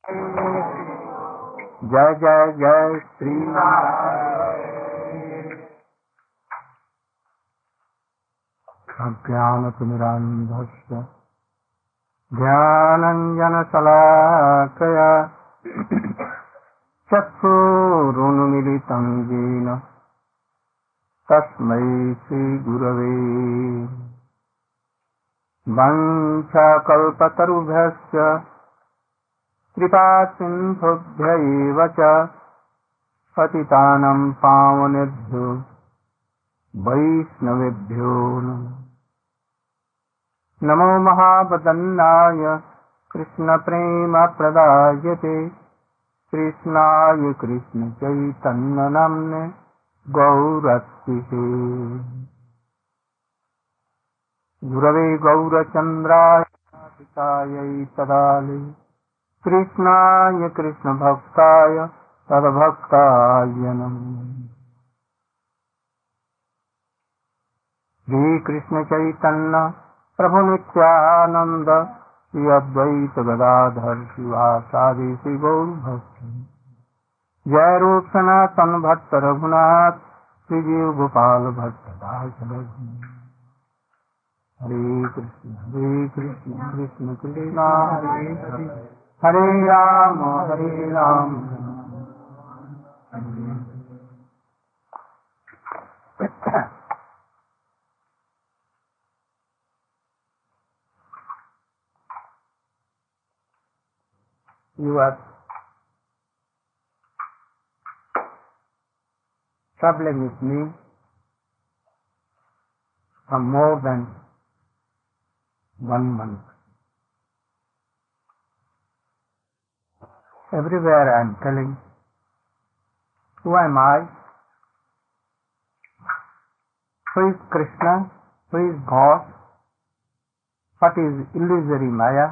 जय जय जय श्री नारायण। अज्ञानतिमिरान्धस्य ज्ञानाञ्जनशलाकया चक्षुरुन्मीलितं येन तस्मै श्रीगुरवे वंशकल्पतरुभ्यश्च कृपासिन्धुभ्य एव च पतितानां पावनेभ्यो वैष्णवेभ्यो नमो महावदन्नाय कृष्णप्रेमप्रदायते कृष्णाय कृष्णचैतन्यनाम्ने गौरत्तिसे गुरवे गौरचन्द्राय पितायै तदाले कृष्णाय कृष्णभक्ताय तद्भक्ताय नमः। श्री कृष्ण चैतन्य प्रभु नित्यानंद श्री अद्वैत गदाधर शिवासादि श्री गौर भक्त जय रूप सनातन भट्ट रघुनाथ श्री जीव गोपाल भट्ट दास हरे Krishna Krishna Krishna Hare Hare Hare Ram You are traveling with me for more than 1 month. Everywhere I am telling, who am I? Who is Krishna? Who is God? What is illusory Maya?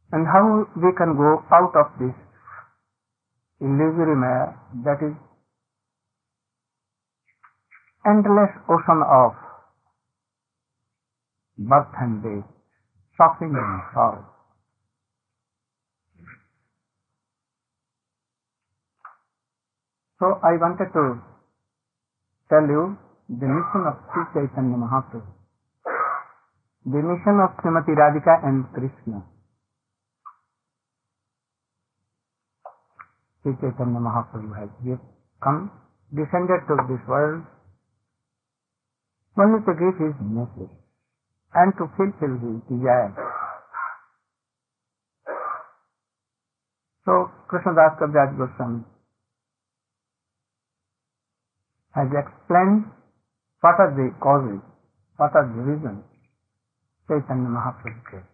And how we can go out of this illusory Maya, that is endless ocean of birth and death, suffering and sorrow. So I wanted to tell you the mission of Sri Chaitanya Mahaprabhu, the mission of Srimati Radhika and Krishna. Sri Chaitanya Mahaprabhu has descended to this world only to give his message and to fulfill his desire. So Krishnadas Kaviraj Goswami has explained what are the causes, what are the reasons Chaitanya Mahaprabhu came.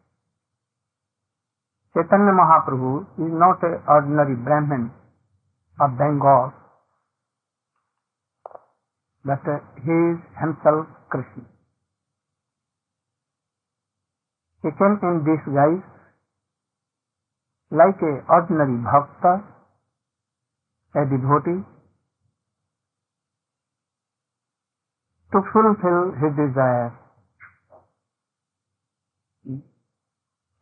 Chaitanya Mahaprabhu is not an ordinary Brahmin of Bengal, but he is himself Krishna. He came in disguise like an ordinary bhakta, a devotee, to fulfill his desire.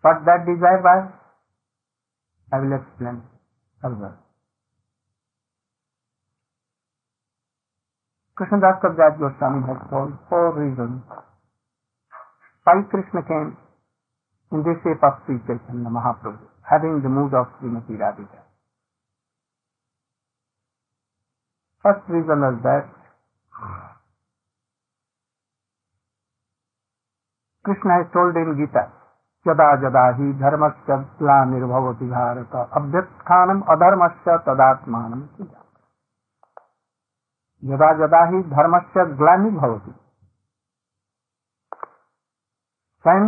What that desire was, I will explain further. Krishnadas Kaviraj Goswami has told 4 reasons why Krishna came in the shape of Sri Chaitanya Mahaprabhu, having the mood of Srimati Radhika. First reason is that Krishna has told in Gita, Jada jada hi dharmasya glanirvavati bharata abhyathanam adharmasya tadatmanam sija. Jada jada hi dharmasya glanirvavati. When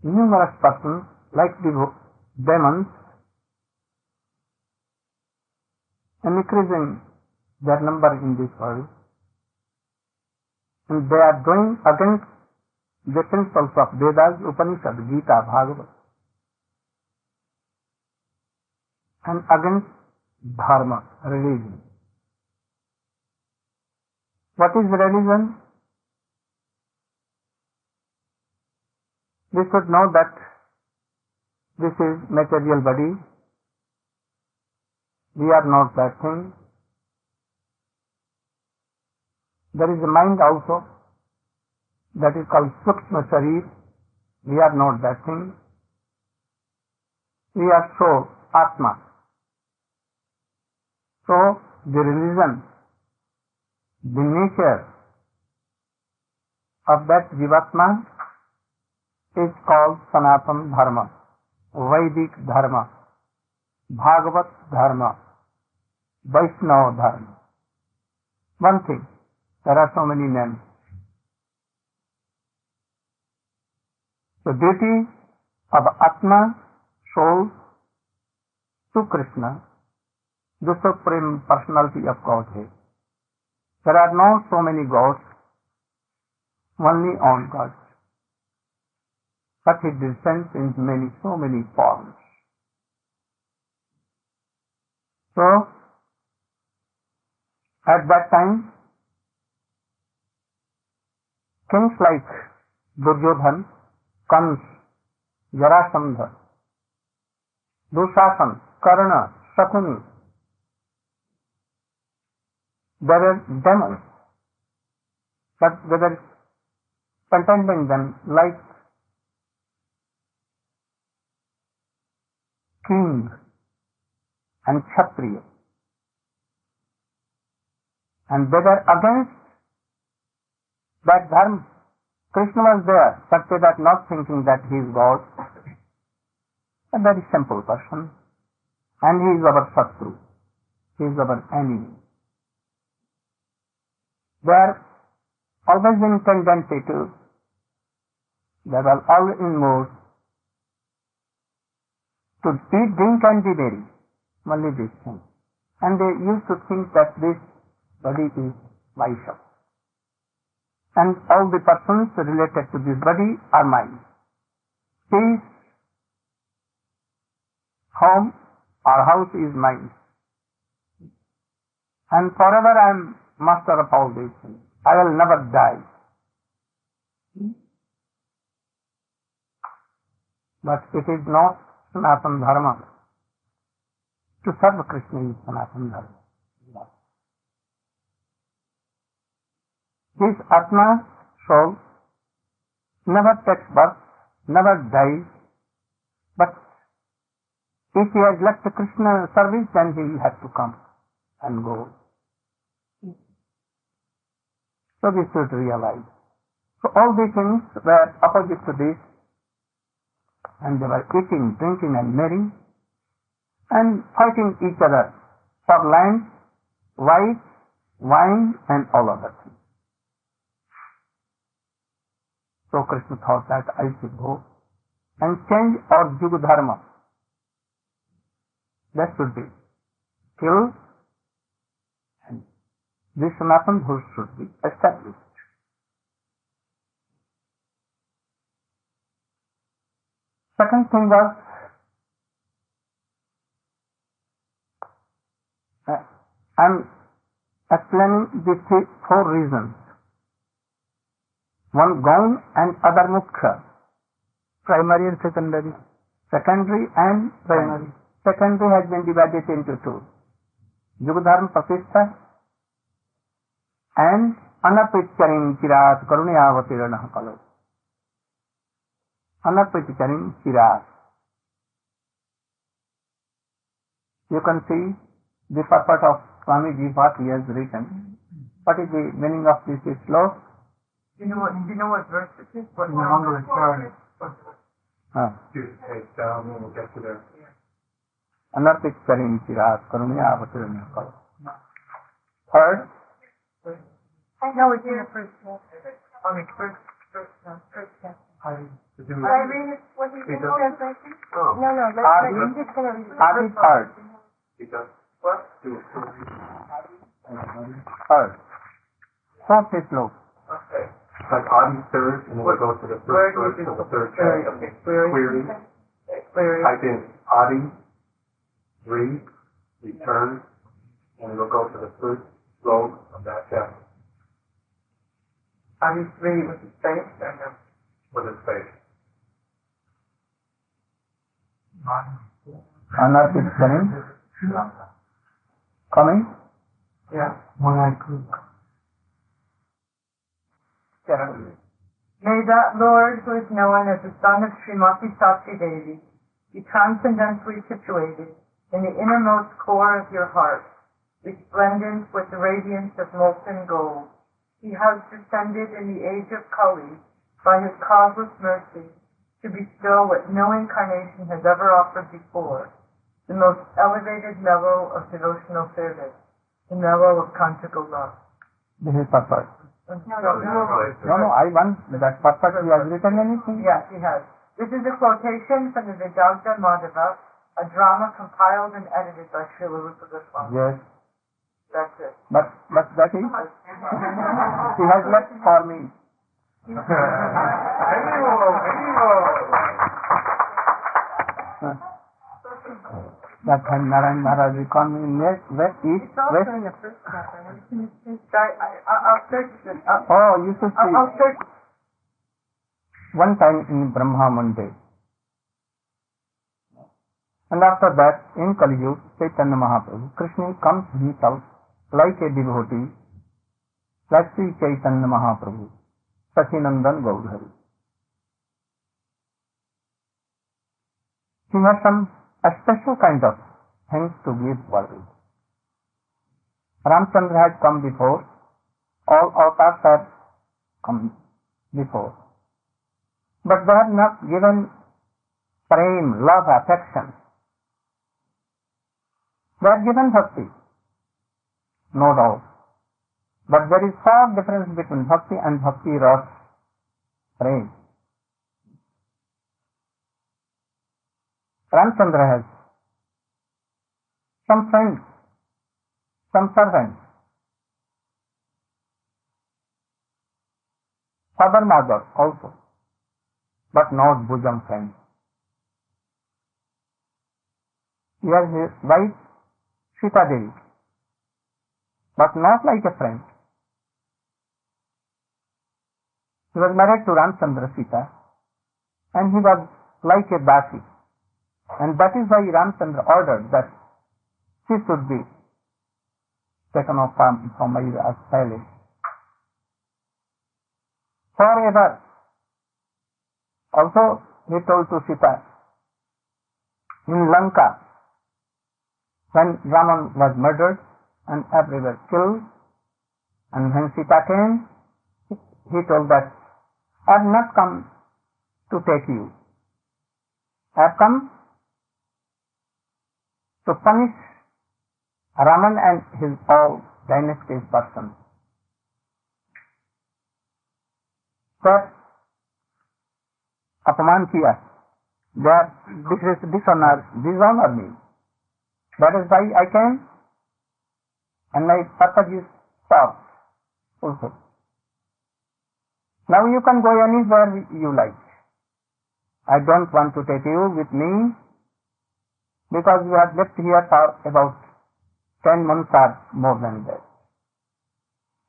numerous persons like demons and increasing their number in this world, and they are going against the principles of Vedas, Upanishad, Gita, Bhagavad, and against dharma, religion. What is religion? we should know that this is material body. We are not that thing. There is a mind also that is called Sukshma Sharir. We are not that thing. We are soul, Atma. So the religion, the nature of that Jivatma is called Sanatana Dharma, Vedic Dharma, Bhagavat Dharma, Vaishnava Dharma. One thing, there are so many names. The duty of Atma, soul, to Krishna, the Supreme Personality of Godhead. There are not so many gods, only one God. But He descends in so many forms. So, at that time, kings like Duryodhan, Kans, Jarasandha, Dushasan, Karna, Shakuni, they were demons, but they were contending them like king and Kshatriya. And they were against that dharma. Krishna was there, but they were not thinking that he is God. A very simple person. And he is our Satru. He is our enemy. They are always in tendency to, they were all in mood to eat, drink and be merry. Only these things. And they used to think that this body is myself. And all the persons related to this body are mine. Peace, home or house is mine. And forever I am master of all these things. I will never die. But it is not Sanatana Dharma. To serve Krishna is Sanatana Dharma. This Atma, soul, never takes birth, never dies, but if he has left the Krishna service, then he will have to come and go. So we should realize. So all these things were opposite to this, and they were eating, drinking and marrying, and fighting each other for land, wife, wine and all other things. So Krishna thought that I should go and change our Yuga Dharma. That should be killed and this Sanatana Dharma should be established. Second thing was I am explaining the four reasons. One Gaun and other Mukhya, primary and secondary. Secondary and primary. Secondary has been divided into two. Yugadharma Pasishta and Anapritcharim Chirat Karunayavatirana Kalo. Anapritcharim Chirat. You can see the purport of Swamiji what he has written. What is the meaning of this sloka? Do you know what verse it is? What number is it? Page down when we get to there. Anarpitcharim Chirat Karunayavatirana Kalo. Third, No, it's in the first chapter. On the first chapter. I read it. What is the translation? Oh. No, I'm just going to read it. Adi third. Because What? Third. Fourth is sloka. okay. Like Adi third, and then we go to the Where first do you verse do of the third Query. chapter. Okay, query. Query. Type in Adi, read, return, and we'll go to the first sloka of that chapter Are you reading with the space or no? with a space. Unearth is coming. Coming? Yeah. When I cook. May that Lord who is known as the son of Srimati Sakti Devi be transcendently situated in the innermost core of your heart, resplendent with the radiance of molten gold. He has descended in the age of Kali by his causeless mercy to bestow what no incarnation has ever offered before, the most elevated level of devotional service, the level of conjugal love. This is perfect. No, I want that perfect. He has written anything? Yes, he has. This is a quotation from the Vedanta Madhava, a drama compiled and edited by Srila Rupa Goswami. Yes. That's it. But that is, he has left for me. That time Narayan Maharaj will come in west, east, It's also west. in the first chapter. I'll search it. Oh, you should see. I'll search. One time in Brahma Monday. And after that, in Kali Yuga, Chaitanya Mahaprabhu, Krishna comes himself like a devotee, like Sri Chaitanya Mahaprabhu, Sachinandan Gaudhari. He has a special kind of things to give world. Ramchandra had come before, all avatars have come before. But they have not given prem, love, affection. They have given bhakti, no doubt. But there is far difference between bhakti and bhakti ras, prem. Ramchandra has some friends, some servants, father, mother also, but not bosom friends. He has his wife Sita Devi, but not like a friend. He was married to Ramchandra Sita, and he was like a Dasi. And that is why Ramchandra ordered that she should be taken off from Mayura's palace forever. Also, he told to Sita, in Lanka, when Raman was murdered and everywhere killed, and when Sita came, he told that, I have not come to take you. I have come to punish Raman and his all dynasty's persons. That अपमान किया, they are dishonor me. That is why I came, and my purpose is served, fulfilled. Now you can go anywhere you like. I don't want to take you with me, because you have left here for about 10 months or more than that.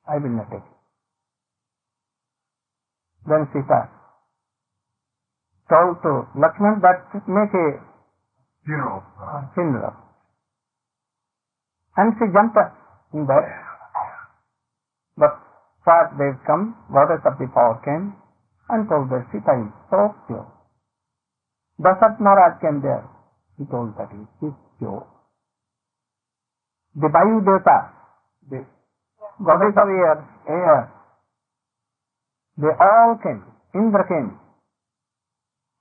I will not take you. Then Sita told to Lakshman that make a funeral. And she jumped in that. But first they come, goddess of the power came and told her, Sita is so pure. Dasat Maharaj came there. He told that he is pure. The Vayu Devata, the goddess of air, they all came. Indra came.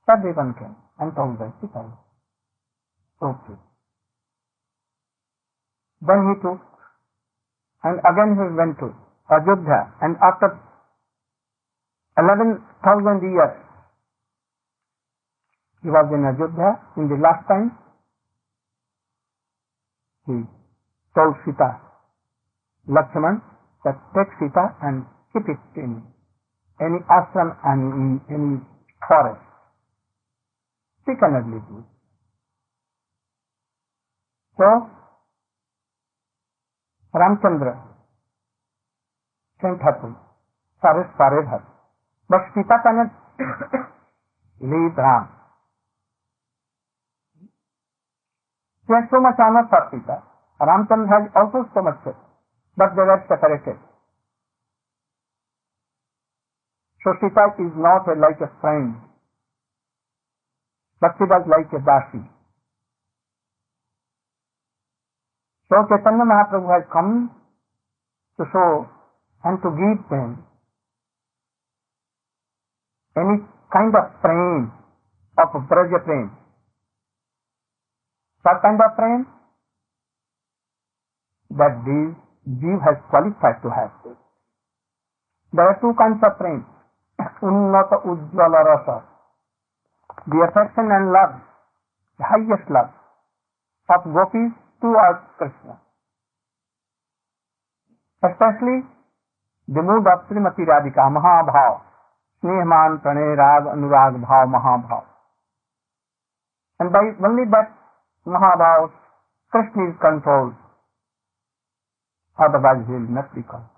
Everyone came and told them, Sita is so pure. Then he took, and again he went to Ajodhya, and after 11,000 years, he was in Ajodhya. In the last time, he told Sita, Lakshman, that take Sita and keep it in any ashram and in any forest. She cannot live with. So, Ramchandra sent her to Sareswaredhar. But Sita cannot leave Ram. He has so much honor for Sita. Ramchandra has also so much faith, but they were separated. So Sita is not like a friend, but she was like a dasi. So Chaitanya Mahaprabhu has come to show and to give them any kind of prem, of Braja prem. What kind of prem? That this Jeev has qualified to have this. There are two kinds of prem. Unnata Ujjvala Rasa, the affection and love, the highest love of gopis towards Krishna. Especially the mood of Srimati Radhika, Mahabhav, Snehman, Pranay, Rag, Anurag, Bhav, Mahabhav. And by only that Mahabhav, Krishna is controlled, otherwise he will not be controlled.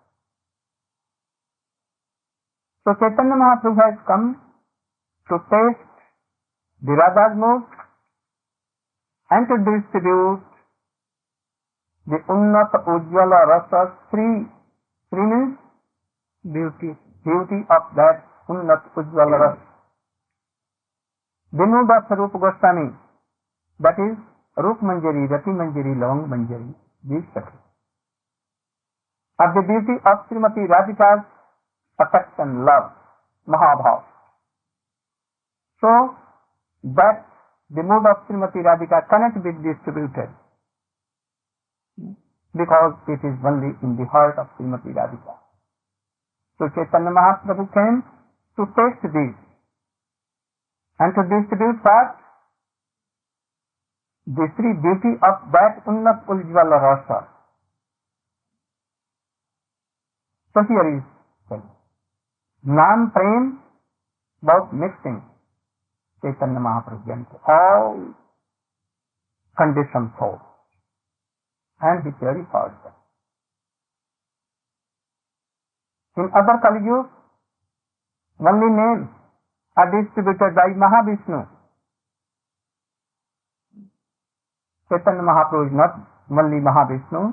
So Chaitanya Mahaprabhu has come to taste the Radha's mood and to distribute the Unnata Ujjvala Rasa, three means beauty of that Unnata Ujjvala Rasa. The mood of Sarupa Goswami, that is Rup Manjari, Rati Manjari, Lavang Manjari, these three. Of the beauty of Srimati Radhika's affection, love, Mahabhav. So that the mood of Srimati Radhika cannot be distributed because it is only in the heart of Srimati Radhika. So Chaitanya Mahaprabhu came to taste this and to distribute that the three beauty of that Unnat Ujjvala Rasa. So here is Nam Prem, both mixing Chaitanya Mahaprabhu and all conditioned souls, and he purified them. In other Kali Yuga, only names are distributed by Mahavishnu. Chaitanya Mahaprabhu is not only Mahavishnu,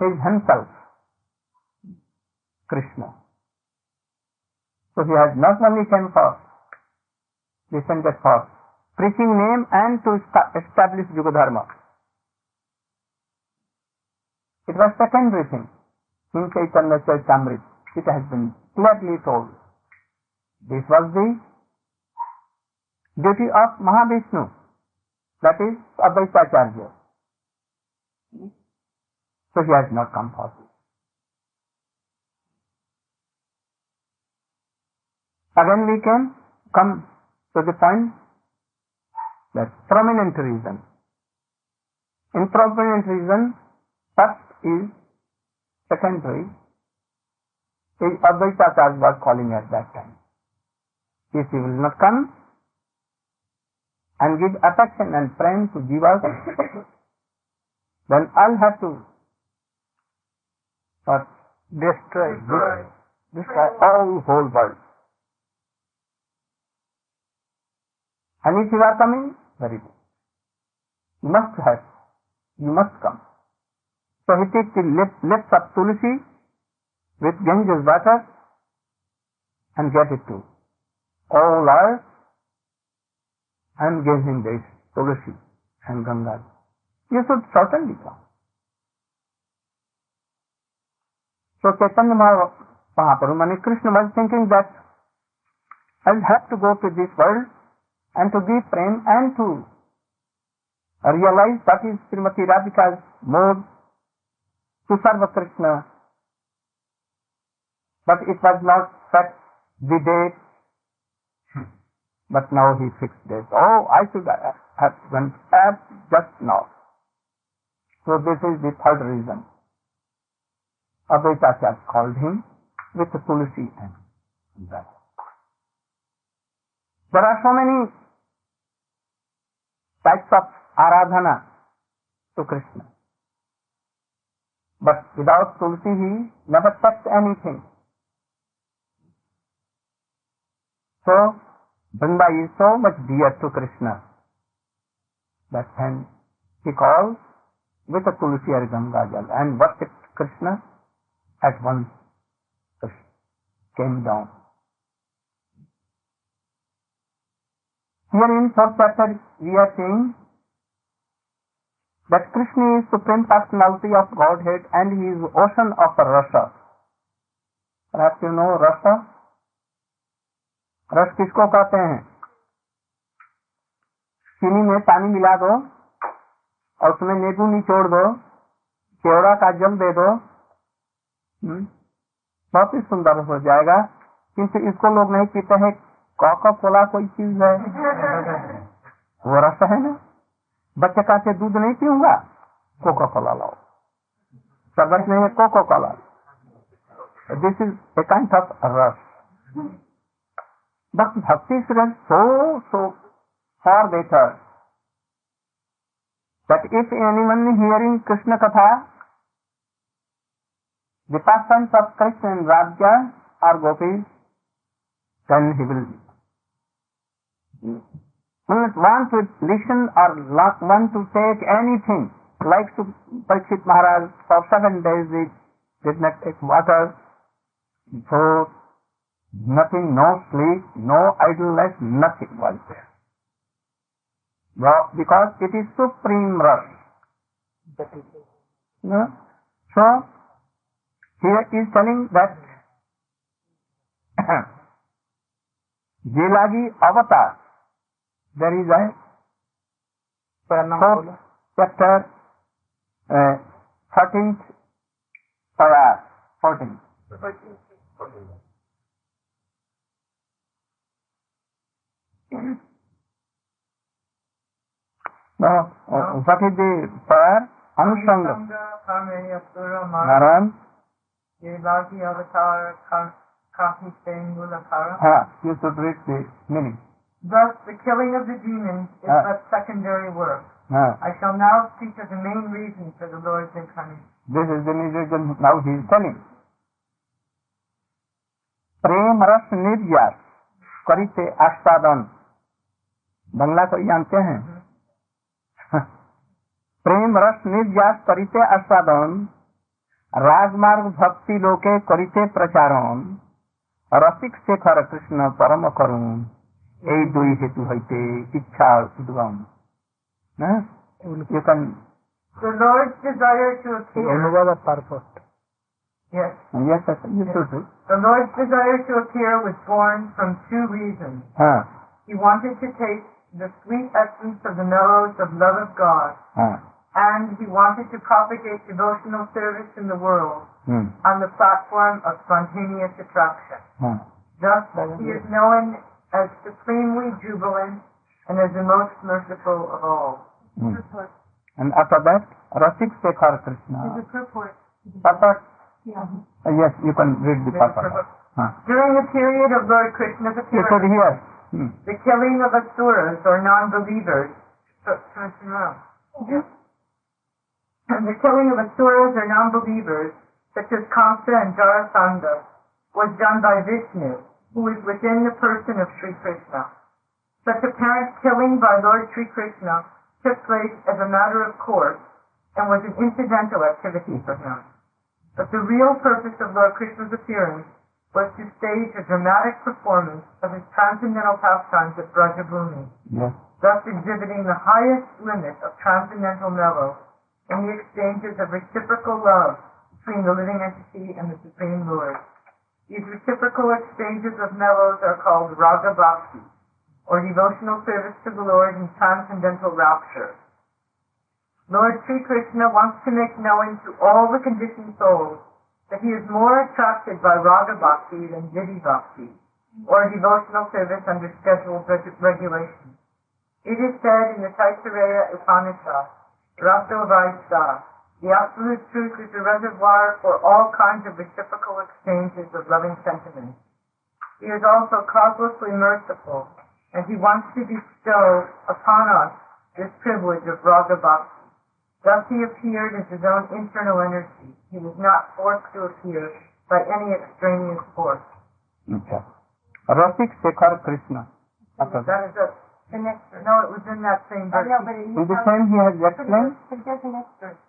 he is himself Krishna. So he has not only come for descended for preaching name and to establish Yuga Dharma. It was secondary thing. In Chaitanya Charitamrita, it has been clearly told. This was the duty of Mahavishnu, that is Advaitacharya. So he has not come for this. Again we can come to the point that prominent reason. In prominent reason, first is secondary, is Advaitacharya was calling at that time. If he will not come and give affection and prem to jivas, then I'll have to destroy all whole world. And if you are coming, very good. You must come. So he takes the lips of Tulsi with Ganges water and get it to all earth and give him this Tulsi and Ganga. You should certainly come. So Chaitanya Mahaprabhu, Krishna was thinking that I'll have to go to this world and to give prem and to realize that is Srimati Radhika's mode to serve Krishna. But it was not set the date. But now he fixed it. Oh, I should have went just now. So this is the third reason. Advaitacharya called him with Tulsi and that. There are so many types of aradhana to Krishna. But without Tulsi he never touched anything. So Vrinda is so much dear to Krishna that hand he called with a tulsi or Ganga jal and worshipped Krishna. At once came down. Here in fourth chapter we are saying that Krishna is Supreme Personality of Godhead and he is ocean of rasa. Perhaps you know rasa. रस किसको कहते हैं? चीनी में पानी मिला दो और उसमें नींबू निचोड़ दो, केवड़ा का जल दे दो, बहुत ही सुंदर हो जाएगा। किंतु इसको लोग नहीं पीते हैं। कोका कोला कोई चीज है, वो रस है ना। बच्चे कहते दूध नहीं पीऊंगा, कोका कोला लाओ। शरबत नहीं है, Coca Cola. This is a kind of रस। But bhakti is so far better that if anyone hearing Krishna Katha, the pastimes of Krishna and Radha or gopis, then he will not want to listen or want to take anything. Like to Parikshit Maharaj, for 7 days he did not take water, food, nothing, no sleep, no idleness, nothing was there. Well, because it is supreme rus. No? So, here is telling that Jilagi Avatar, there is a fourth chapter, 13th para, 14th. What is the prayer? Anusanga. Maran. Jilagi Avatar Kahi Sengulakara. You should read the meaning. Thus, the killing of the demons is but secondary work. I shall now speak of the main reason for the Lord's incarnation. This is the reason now he is telling. Prem ras niryas karite आस्वादन. बंगला को जानते हैं? प्रेम रस निर्यास करिते आस्वादन, राजमार्ग भक्ति लोके करिते प्रचारन, रसिक शेखर कृष्ण परम करुण, এই দুই হেতু হইতে ইচ্ছা উদ্গম। You can. The Lord's desire to appear. Another purpose. Yes. Yes, you should do. The Lord's desire to appear was born from two reasons. He wanted to taste the sweet essence of the mellows of love of God, and he wanted to propagate devotional service in the world on the platform of spontaneous attraction. Thus, he is known as supremely jubilant and as the most merciful of all. And after that, Rasik Shekhar Krishna. Is it purport? Purport? Yeah. Yes, you can read the purport. During the period of Lord Krishna's You should appearance, hear. the killing of asuras or non-believers, the killing of asuras or non-believers, such as Kamsa and Jarasandha, was done by Vishnu, who is within the person of Sri Krishna. Such apparent killing by Lord Sri Krishna took place as a matter of course and was an incidental activity for him. But the real purpose of Lord Krishna's appearance was to stage a dramatic performance of his transcendental pastimes at Brajabhumi, thus exhibiting the highest limit of transcendental mellow in the exchanges of reciprocal love between the living entity and the Supreme Lord. These reciprocal exchanges of mellows are called raga bhakti, or devotional service to the Lord in transcendental rapture. Lord Sri Krishna wants to make known to all the conditioned souls that he is more attracted by raga bhakti than vidhi bhakti, or devotional service under scheduled regulations. It is said in the Taittiriya Upanishad, Raso Vaisa, the absolute truth is the reservoir for all kinds of reciprocal exchanges of loving sentiments. He is also causelessly merciful, and he wants to bestow upon us this privilege of raga bhakti. Thus he appeared as his own internal energy. He was not forced to appear by any extraneous force. Rasik Shekhar Krishna. That is a The next verse. No, it was in that same verse. In the same he has explained. There's the next verse.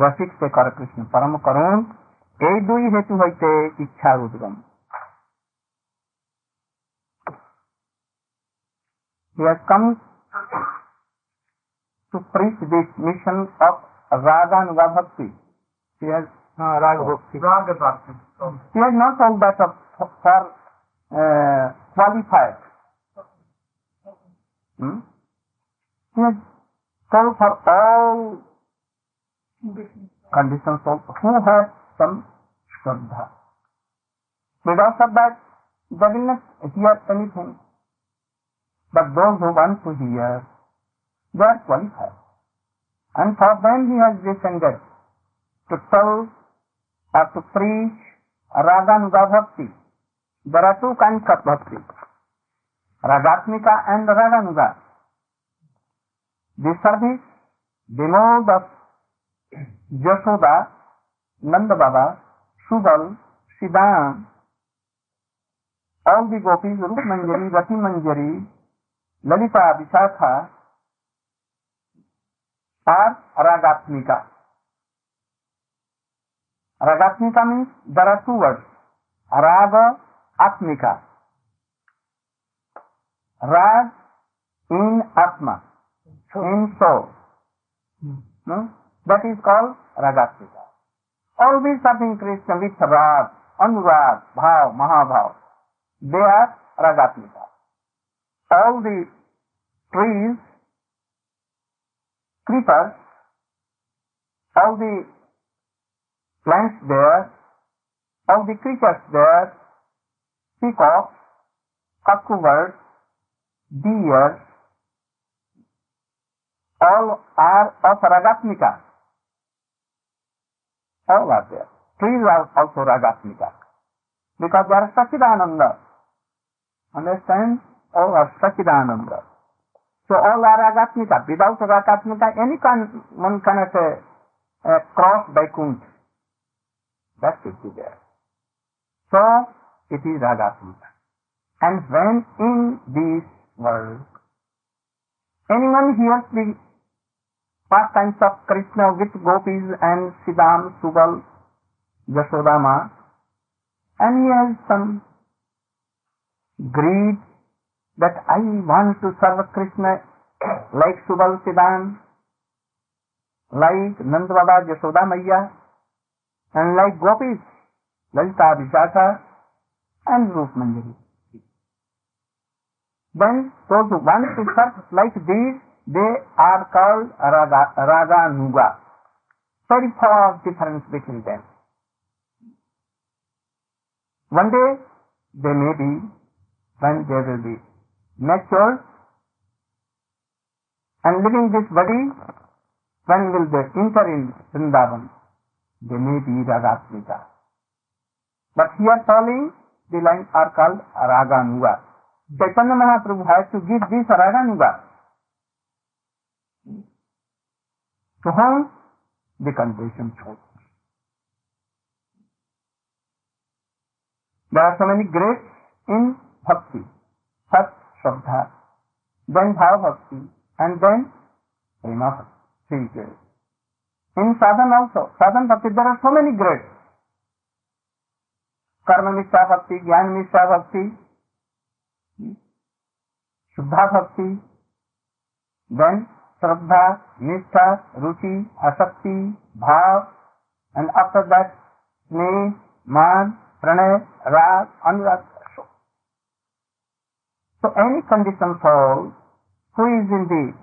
रसिक से कर कृष्ण परम करुण এই দুই হেতু হইতে ইচ্ছার উদ্গম He has come to preach this mission of Raga Nuga Bhakti. He has Raga Bhakti. Raga Bhakti. He has not told that for qualified. He has told for all conditions of who have some Shraddha. Without that, they will not hear anything. But those who want to hear, they are qualified. And for them he has descended to tell or to preach Raga Nuga Bhakti. There are two kinds of bhakti, Ragatmika and Raga Nuga. This service, the mode of Yashoda, Nanda Baba, Subal, Siddham, all the gopis, Rup Manjari, Rati Manjari, Lalita, Vishakha are Ragatmika. Ragatmika means there are two words, Raga, Atmika. Rag in Atma, in soul. No? That is called Ragatmika. Always serving Krishna with Rag, Anurag, Bhav, Mahabhav. They are Ragatmika. All the trees, creepers, all the plants there, all the creatures there, peacocks, cuckoos, deer, all are of Ragatmika. All are there. Trees are also Ragatmika. Because they are Sachidananda. Understand? All are Sachidananda. So all are Ragatmika. Without Ragatmika, one cannot cross Vaikuntha. That should be there. So it is Ragatmika. And when in this world anyone hears the pastimes of Krishna with gopis and Siddham, Subal, Yashodama, and he has some greed that I want to serve Krishna like Subal, Siddham, like Nanda Baba, Yashoda Maiya, and like gopis, Lalita, Vishakha, and Rup Manjari. Then those who want to serve like these, they are called Raga Nuga. Very far difference between them. One day they may be, when they will be mature and leaving this body, when will they enter in Vrindavan? They may be Ragatmika. But here following, the lines are called Raga Nuga. Chaitanya Mahaprabhu has to give this Raga Nuga. To whom? The conditioned souls. There are so many grades in Bhakti. First Shraddha, then Bhav Bhakti, and then Prema Bhakti. Three grades. In Sadhana also, Sadhana Bhakti, there are so many grades. Karma Mishra Bhakti, Jnana Mishra Bhakti, Shuddha Bhakti, then Shraddha, Nishtha, Ruchi, Asakti, Bhav, and after that Sneh, Man, Pranay, Rag, Anurag. So any conditioned soul who is in the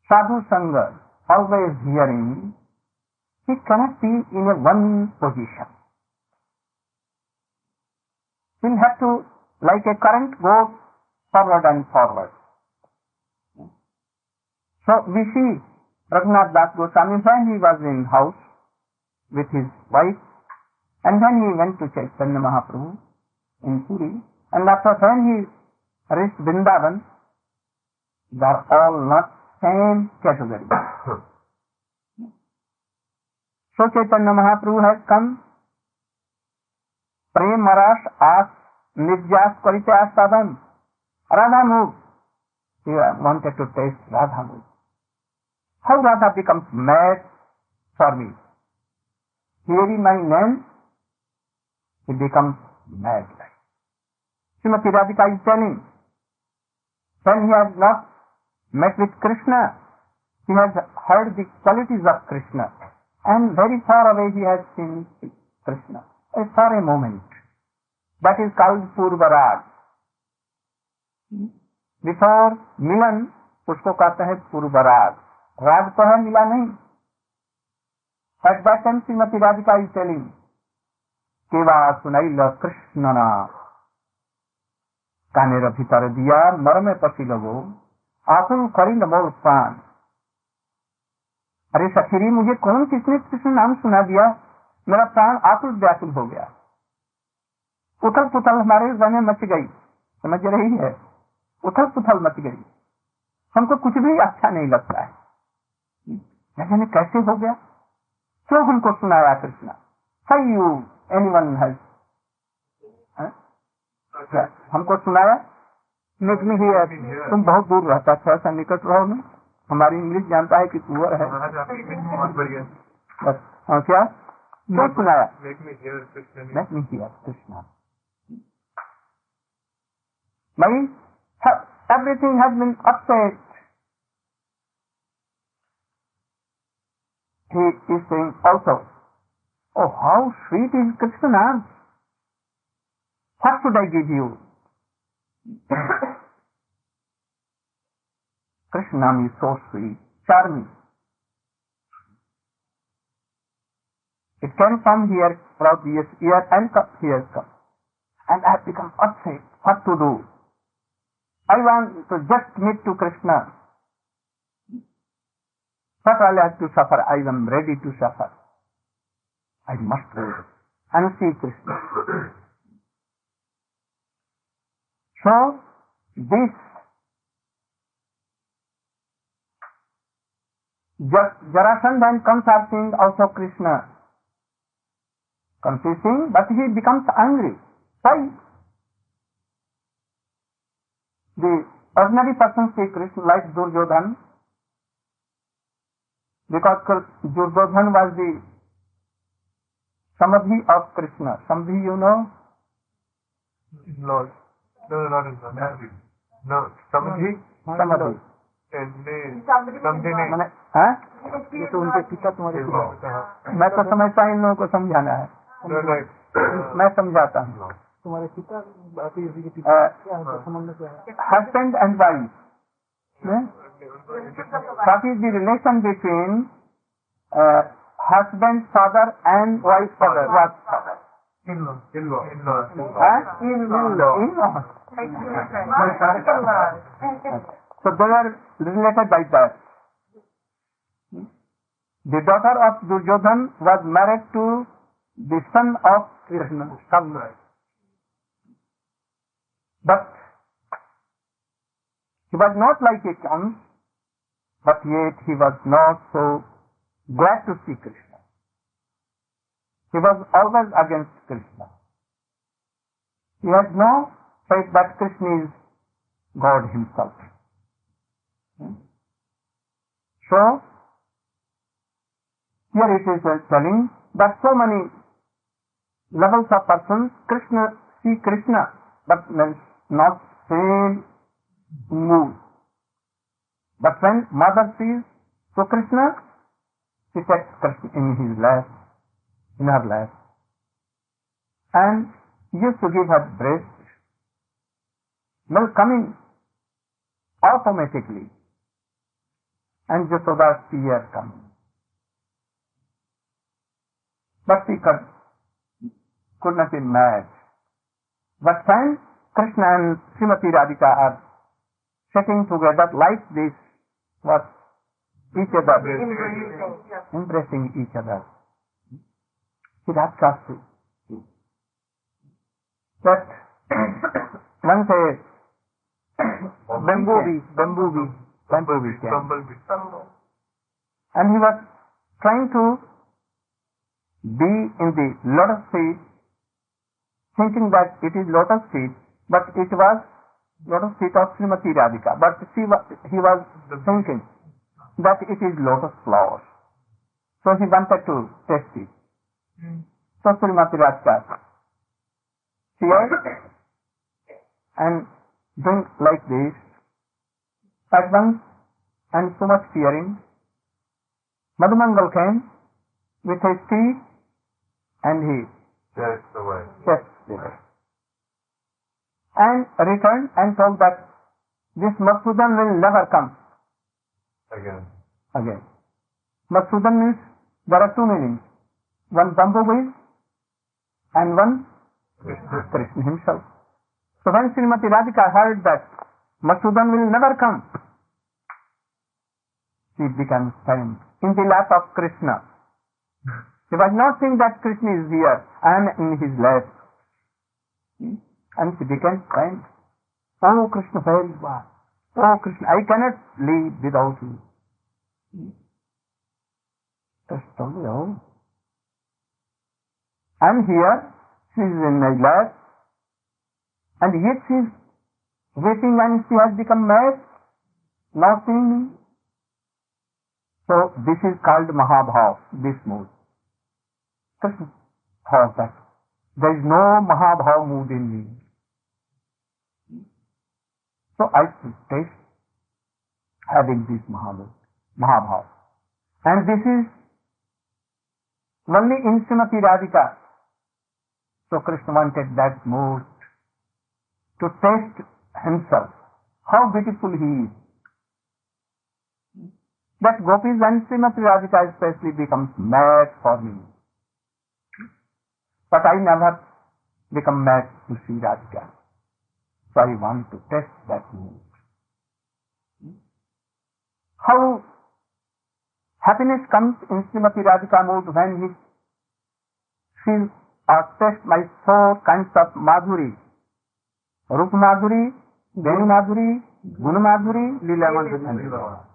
sadhu sangha, always hearing, he cannot be in a one position. He'll have to, like a current, go forward and forward. So we see Raghunath Das Goswami when he was in house with his wife, and then he went to Chaitanya Mahaprabhu in Puri, and after when he reached Vrindavan, they are all not same category. So Chaitanya Mahaprabhu has come, Prem Rash As Nirjas Karite Asadam, Radha move, He wanted to taste Radha. How Radha becomes mad for me. Hearing my name, he becomes mad. Srimati Radhika is telling, when he has not met with Krishna, he has heard the qualities of Krishna, and very far away he has seen Krishna, for a moment. That is called Purvarag. Before मिलन उसको कहते हैं पूर्वराग. राग तो है, मिला नहीं. At that time Srimati Radhika is telling, केवा सुनाइल कृष्ण नाम कानेर भीतर दिया मर में पसी लगो आकुल करी न मोर प्राण. अरे सखीरी, मुझे कौन किसने कृष्ण नाम सुना दिया, मेरा प्राण आकुल व्याकुल हो गया. उथल पुथल हमारे हृदय में मच गई. समझ रही है, उथल पुथल मच गई. हमको कुछ भी अच्छा नहीं लगता है. जाने कैसे हो गया, क्यों हमको सुनाया कृष्णा. सही यू एनीवन हैज हमको सुनाया. Make me here. तुम बहुत दूर रहता, थोड़ा सा निकट रहो ना. हमारी इंग्लिश जानता है कि पुअर है. बस हाँ, क्या क्यों सुनाया. Make me here Krishna. भाई everything has been upset. He is saying also, oh, how sweet is Krishna. What should I give you? Krishna is so sweet, charming. It came from here, from this ear and here come. And I have become upset. What to do? I want to just meet to Krishna. But I have to suffer. I am ready to suffer. I must go and see Krishna. So, this Jarasandha and Kamsa are seeing also Krishna confessing, but he becomes angry. Why? The ordinary person see Krishna like Duryodhan, because Duryodhan was the Samadhi of Krishna. Samadhi, you know? No, not in Samadhi. No, Samadhi. Samadhi. हाँ? ये तो उनके पिता तुम्हारे पिता. मैं तो समझता इन लोगों को समझाना है. मैं समझाता हूँ. तुम्हारे पिता husband and wife. What is the relation between husband father and wife father? What father? In-law. So they are related by that. The daughter of Duryodhan was married to the son of Krishna. But he was not like a king, but yet he was not so glad to see Krishna. He was always against Krishna. He had no faith that Krishna is God himself. So, here it is telling that so many levels of persons see Krishna, but not same mood. But when mother sees to Krishna, she takes Krishna in her lap, and used to give her breast, milk coming automatically, and Jasoda's tears coming. But she could not be mad. But when Krishna and Srimati Radhika are sitting together like this, what? Each other, embracing each other. See, that comes. But one says, bamboo bee. And he was trying to be in the lotus seed, thinking that it is lotus seed, but it was lotus feet of Srimati Radhika. But he was thinking that it is lotus flowers. So he wanted to taste it. So Srimati Radhika, she ate and drink like this at once, and so much fearing. Madhumangal came with his tea and he chased away. And returned and told that this Madhusudan will never come Again. Madhusudan means there are two meanings. One bumblebee and one Krishna himself. So when Srimati Radhika heard that Madhusudan will never come, she became silent in the lap of Krishna. She was not saying that Krishna is here and in his lap. And she became silent. Oh Krishna, where you are? Oh Krishna, I cannot live without you. That's totally all. I'm here, she is in my lap, and yet she is weeping and she has become mad, not seeing me. So this is called Mahabhav, this mood. Krishna thought that there is no Mahabhav mood in me. So I should taste having this Mahabhav. And this is only in Srimati Radhika. So Krishna wanted that mood to taste himself, how beautiful he is. That gopis and Srimati Radhika especially becomes mad for me. But I never become mad to see Radhika. So I want to test that mood. How happiness comes in Srimati Radhika mood when he feels or tastes my four kinds of madhuri. Rupa madhuri, Venu madhuri, Guna madhuri, Lila madhuri.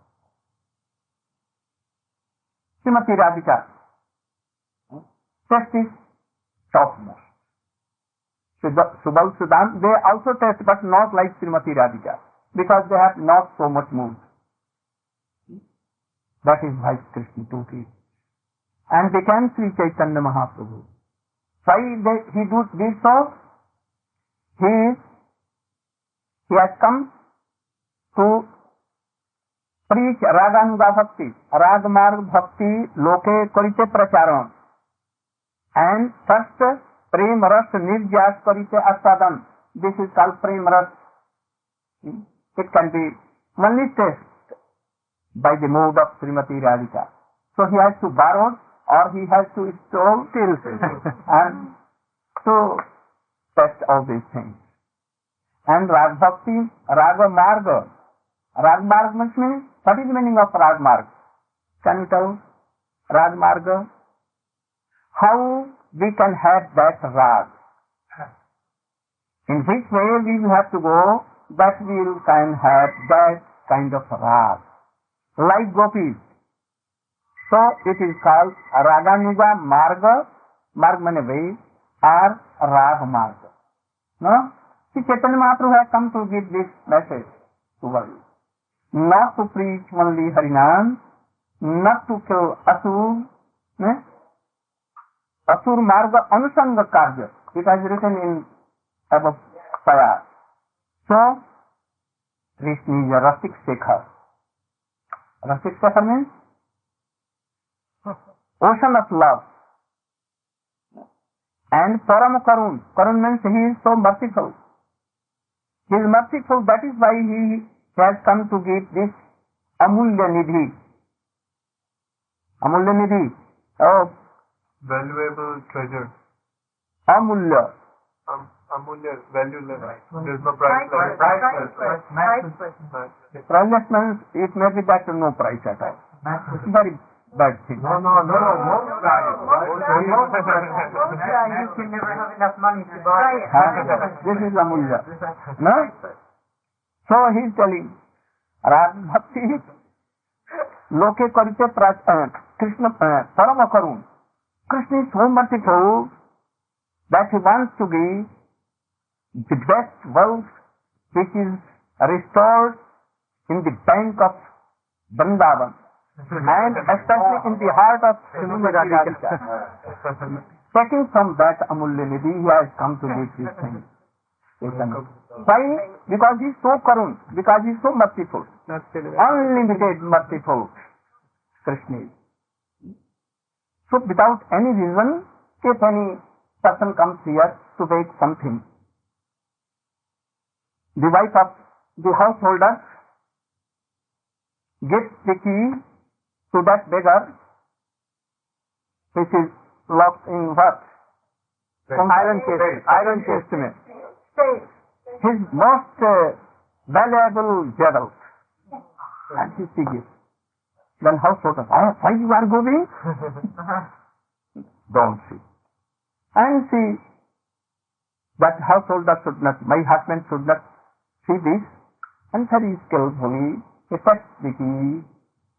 Srimati Radhika taste is topmost. Subal Sudan, they also taste, but not like Srimati Radhika, because they have not so much mood. That is why Krishna took it and became Sri Chaitanya Mahaprabhu. Why he did so? He has come to preach Raganuga Bhakti, Ragmarg Bhakti Loke Karite Pracharam, and first Prem Ras Nirjas Karite Asadan. This is called Prem Ras. It can be only tasted by the mood of Srimati Radhika. So he has to borrow or he has to steal and to test all these things. And Rag Bhakti, Raga Marga. Rag Marga means, what is the meaning of Rag Marga? Can you tell? Rag Marga? How we can have that Rag? In which way we will have to go that we can have that kind of Rag? Like gopis. So it is called Raganuga Marga, Marga means way, or Rag Marga. No? See, Chaitanya Mahaprabhu has come to give this message to world. Not to preach only Harinam, not to kill Asur, Asur Marga Anusanga Karya. It has written in above fire. So, Krishna is a Rasik Shekhar. Rasik Shekhar means ocean of love. And Param Karun. Karun means he is so merciful. He is merciful, that is why he has come to give this Amulya Nidhi. Amulya Nidhi. Oh, Valuable treasure. Amulya. Amulya, valueless. There is no price. Priceless means it may be that no price at all. Very bad thing. No price. You can never have enough money to buy it. This is Amulya. No? So he is telling, Rag Bhakti, Loke Karite Krishna Parama Karun. Krishna is so merciful that he wants to give the best wealth which is restored in the bank of Vrindavan and especially in the heart of Srimati Radhika. Taking from that Amulya Nidhi, he has come to this thing. Why? Because he is so karun, because he is so merciful, unlimited merciful. Krishna is. So without any reason, if any person comes here to beg something, the wife of the householder gives the key to that beggar, which is locked in what? From iron chest. His most valuable jewels. And he gives. Then householder, why you are going? Don't see. And see, that householder should not, my husband should not see this, and very skillfully he sets the key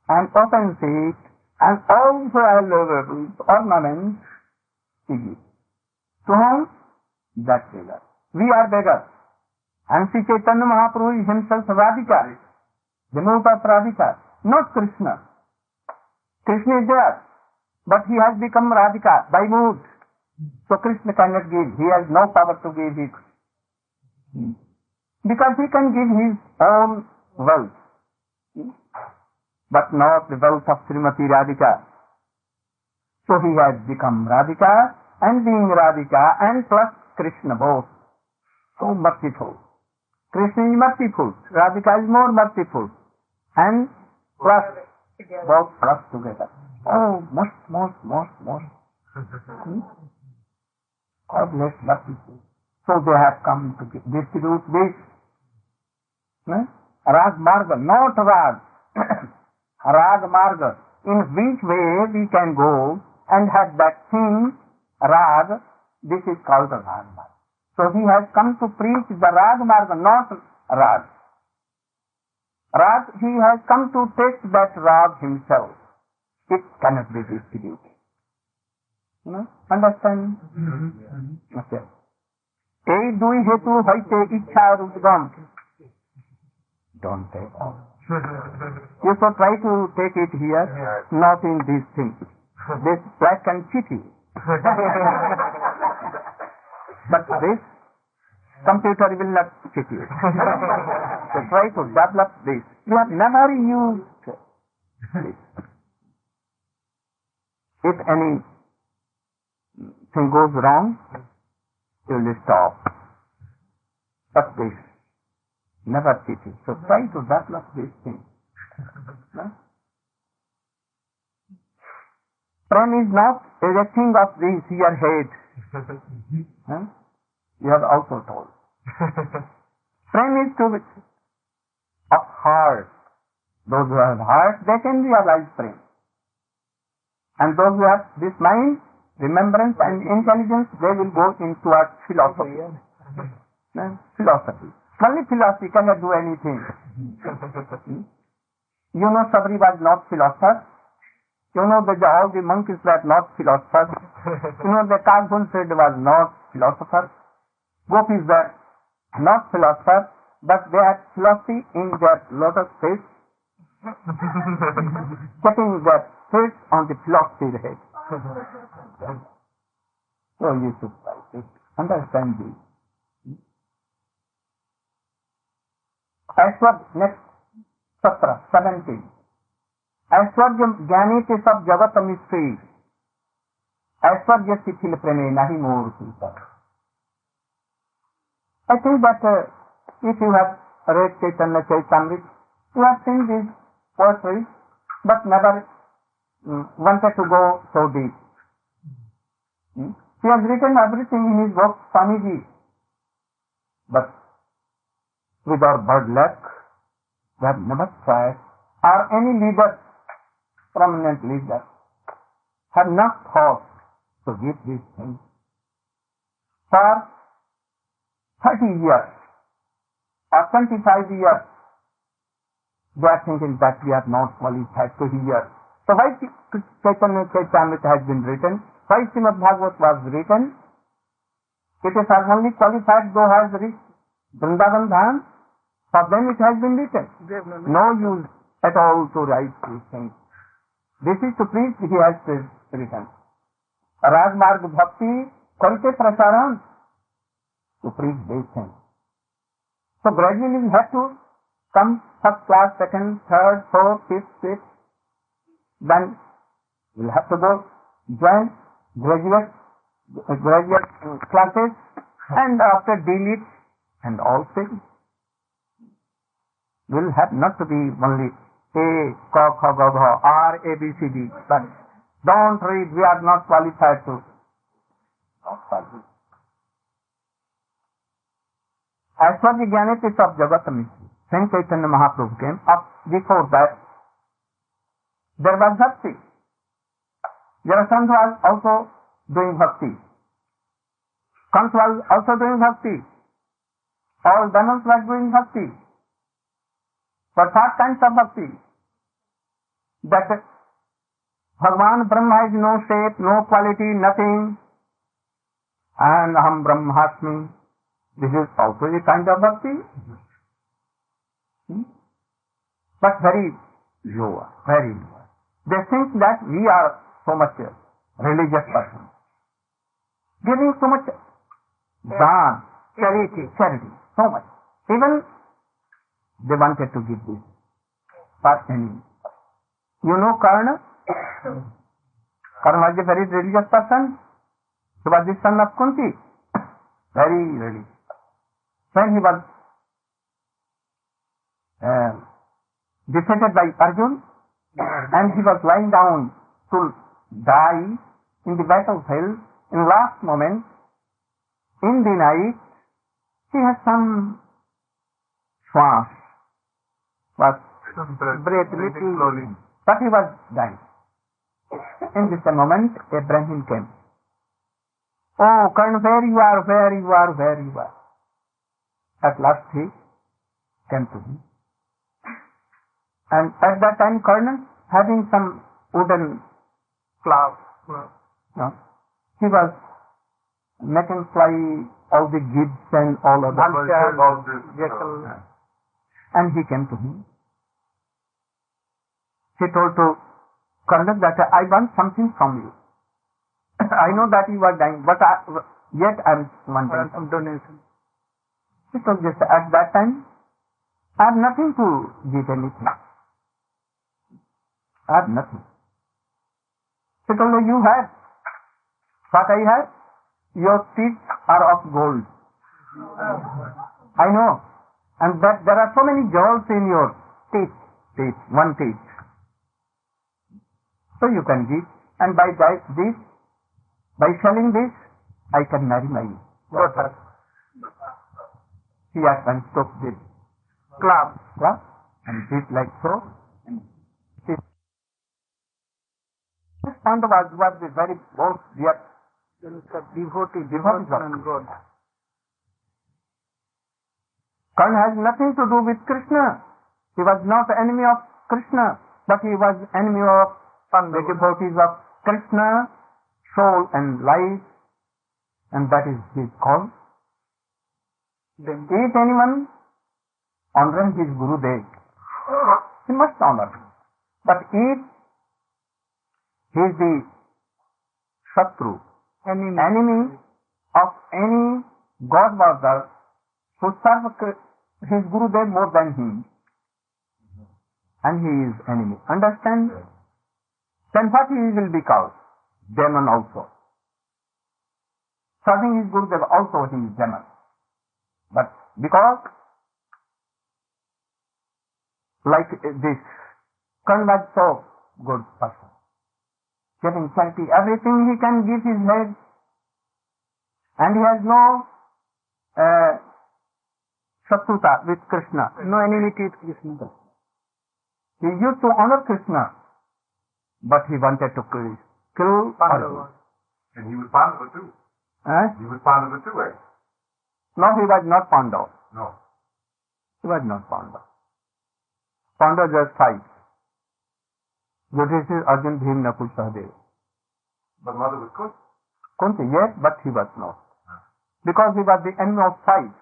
and opens it, and all the valuable ornaments he gives. To whom? That beggar. We are beggars. And Sri Chaitanya Mahaprabhu is himself Radhika, the mood of Radhika, not Krishna. Krishna is there, but he has become Radhika by mood. So Krishna cannot give. He has no power to give it. Because he can give his own wealth, but not the wealth of Srimati Radhika. So he has become Radhika, and being Radhika and plus Krishna both. So merciful. Krishna is merciful. Radhika is more merciful. And plus, both plus together. Oh, most. God bless merciful. So they have come to distribute this. Rag Marga, not Rag. Rag Marga. In which way we can go and have that thing, Rag, this is called the Rag Marga. So he has come to preach the Rag Marga, not Rag. Rag, he has come to take that Rag himself. It cannot be distributed. Understand? Okay. এই দুই হেতু হইতে ইচ্ছার উদ্গম. Don't take all. You should try to take it here, not in these things. This black and chitty. But this computer will not cheat you. So try to develop this. You have never used this. If any thing goes wrong, you will stop. But this never cheating. So try to develop this thing. Prem is not erecting of this your head. You have also told. Prem is to of heart. Those who have heart, they can realize prem. And those who have this mind, remembrance and intelligence, they will go into our philosophy. Philosophy. Only philosophy cannot do anything. You know Sabri was not philosopher. You know that all the monkeys were not philosophers. You know the Kaghunsid was not philosopher. Gopis were not philosophers, but they had philosophy in their lotus face, putting their face on the philosophy head. So you should try to understand this. Aishwarya next 17 ऐश्वर्य ज्ञानी के सब जगत मिश्री ऐश्वर्य शिथिल प्रेमे नहीं मोर पर. I think that if you have read Chaitanya Charitamrita, you have seen this poetry, but never wanted to go so deep. He has written everything in his book, Swamiji, but with our bad luck, we have never tried, or any leader, prominent leader, have not thought to give these things. For 30 years or 25 years, they are thinking that we are not qualified to hear. So why Chaitanya Charitamrita has been written? Why Srimad Bhagavat was written? It is only qualified those who has reached Vrindavan Dham For them it has been written. No use at all to write these things. This is to preach, he has written. Rajmarg Bhakti Karite Prasaran, to preach these things. So gradually we have to come first class, second, third, fourth, fifth, sixth. Then we'll have to go join graduate classes, and after D.Litt and all things. We'll have not to be only A, K, K, G, G, R, A, B, C, D. But don't read, we are not qualified to. Aishwarya Jnanit of Jagatami. Saint Chaitanya Mahaprabhu came up. Before that, there was Bhakti. Jarasandha was also doing Bhakti. Kans was also doing Bhakti. All Dhanans were doing Bhakti. But what kinds of Bhakti? That Bhagavan Brahma has no shape, no quality, nothing. And Aham Brahmasmi. This is also a kind of Bhakti. But very lower, very lower. They think that we are so much religious person, giving so much dhan, charity, so much. Even they wanted to give this for any. You know Karna? Karna was a very religious person. He was the son of Kunti. Very religious. When he was defeated by Arjun, and he was lying down to die in the battlefield, in last moment, in the night, he had some swash, but breathe little slowly, but he was dying. In this moment, a Brahmin came. Oh, Karna, where you are, where you are, where you are. At last he came to him. And at that time, Karna, having some wooden cloth, he was making fly all the gibbs and all of the and he came to him. He told to Karna that I want something from you. I know that you are dying, but yet I am wanting some donation. He told this at that time, I have nothing to give anything. I have nothing. He told me, you have. What I have? Your teeth are of gold. I know. And that there are so many jewels in your teeth, one teeth. So you can give. And by this, by selling this, I can marry my daughter. He has and took this club, and did like so. This Pandava was the very most devotee of God. Karna has nothing to do with Krishna. He was not enemy of Krishna, but he was enemy of the devotees of Krishna, soul and life, and that is his cause. Then if anyone honoring his Gurudev, he must honor him. But if he is the Shatru, enemy of any God worshipper who serves his Gurudev more than him, and he is enemy. Understand? Then what he will be called? Demon also. Serving his Gurudev also he is demon. But because like this, Karna was so good person, giving charity, everything he can give his head, and he has no Shatruta with Krishna, no enmity with Krishna. He used to honor Krishna, but he wanted to kill Pandava. And he was Pandava too. He was Pandava too, right? No, he was not Pandava. No. He was not Pandava. Pandava just 5. Yudhishthira, Arjun, Bhim, Nakul, Sahadeva. But mother was Kunti. Kunti, yes, but he was not. Because he was the enemy of 5.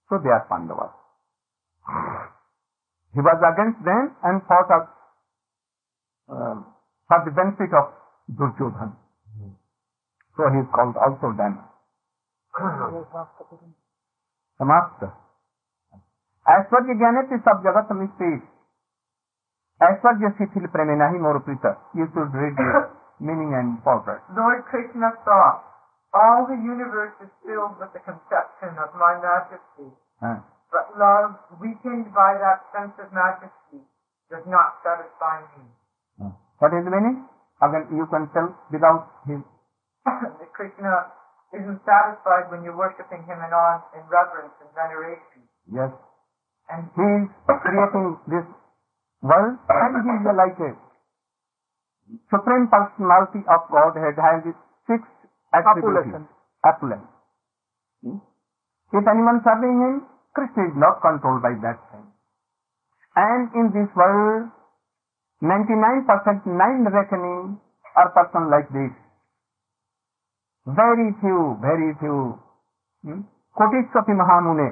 So So they are Pandavas. He was against them and fought up for the benefit of Duryodhana. So he is called also Dana. Samasta. ऐश्वर्य ज्ञाने सब जगत मिश्रित ऐश्वर्य शिथिल प्रेमे नहीं मोर प्रीत. You should read the meaning and purport. Lord Krishna thought, all the universe is filled with the conception of my majesty. But love, weakened by that sense of majesty, does not satisfy me. What is the meaning? Again, you can tell without him. Krishna isn't satisfied when you're worshipping him in awe, in reverence and veneration. Yes. And he is creating this world, and he is like a Supreme Personality of Godhead has its six attributes. Opulence. If anyone serving him, Krishna is not controlled by that thing. And in this world, 99% 9 reckoning are person like this. Very few. कोटिस्वपि महामुने,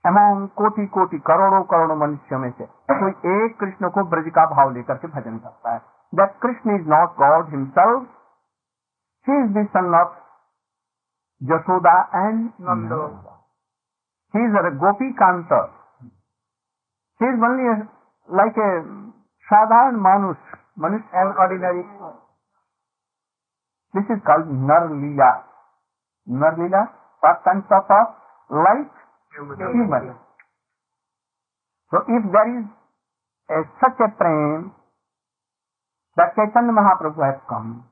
among कोटि करोड़ों मनुष्यों में से कोई एक कृष्ण को ब्रज का भाव लेकर के भजन करता है. That Krishna is not God himself. He is the son of Yashoda and Nanda. He is a Gopi Kanta. He is only like a sadharan manush, an ordinary. This is called Nar Leela. Nar Leela, what concept of like human. So if there is such a prem that Chaitanya Mahaprabhu has come,